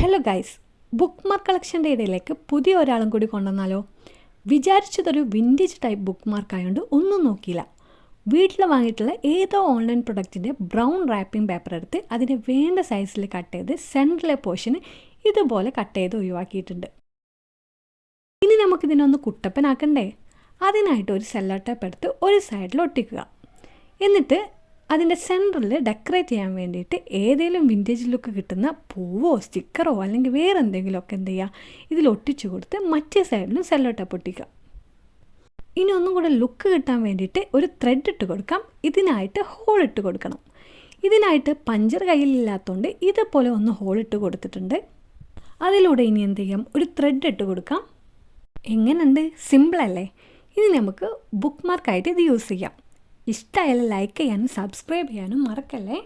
Hello guys, book mark കളക്ഷൻ്റെ ഇടയിലേക്ക് പുതിയ ഒരാളും കൂടി കൊണ്ടുവന്നാലോ? വിചാരിച്ചതൊരു വിൻറ്റേജ് ടൈപ്പ് ബുക്ക് മാർക്കായതുകൊണ്ട് ഒന്നും നോക്കിയില്ല. വീട്ടിൽ വാങ്ങിയിട്ടുള്ള ഏതോ ഓൺലൈൻ പ്രൊഡക്റ്റിൻ്റെ ബ്രൗൺ റാപ്പിംഗ് പേപ്പർ എടുത്ത് അതിന് വേണ്ട സൈസിൽ കട്ട് ചെയ്ത് സെൻറ്ററിലെ പോർഷന് ഇതുപോലെ കട്ട് ചെയ്ത് ഒഴിവാക്കിയിട്ടുണ്ട്. ഇനി നമുക്കിതിനൊന്ന് കുട്ടപ്പനാക്കണ്ടേ? അതിനായിട്ട് ഒരു സെല്ലോ ടേപ്പ് എടുത്ത് ഒരു സൈഡിൽ ഒട്ടിക്കുക. എന്നിട്ട് അതിൻ്റെ സെൻറ്ററിൽ ഡെക്കറേറ്റ് ചെയ്യാൻ വേണ്ടിയിട്ട് ഏതെങ്കിലും വിൻറ്റേജ് ലുക്ക് കിട്ടുന്ന പൂവോ സ്റ്റിക്കറോ അല്ലെങ്കിൽ വേറെ എന്തെങ്കിലുമൊക്കെ എന്ത് ചെയ്യുക, ഇതിൽ ഒട്ടിച്ചു കൊടുത്ത് മറ്റേ സൈഡിലും സെല്ലോ ടേപ്പ് ഒട്ടിക്കുക. ഇനി ഒന്നും കൂടെ ലുക്ക് കിട്ടാൻ വേണ്ടിയിട്ട് ഒരു ത്രെഡ് ഇട്ട് കൊടുക്കാം. ഇതിനായിട്ട് ഹോൾ ഇട്ട് കൊടുക്കണം. ഇതിനായിട്ട് പഞ്ചർ കയ്യിലില്ലാത്തതുകൊണ്ട് ഇതുപോലെ ഒന്ന് ഹോൾ ഇട്ട് കൊടുത്തിട്ടുണ്ട്. അതിലൂടെ ഇനി എന്ത് ചെയ്യാം, ഒരു ത്രെഡ് ഇട്ട് കൊടുക്കാം. എങ്ങനെയുണ്ട്? സിമ്പിളല്ലേ? ഇനി നമുക്ക് ബുക്ക് മാർക്കായിട്ട് ഇത് യൂസ് ചെയ്യാം. ഇഷ്ടമായാലും ലൈക്ക് ചെയ്യാനും സബ്സ്ക്രൈബ് ചെയ്യാനും മറക്കല്ലേ.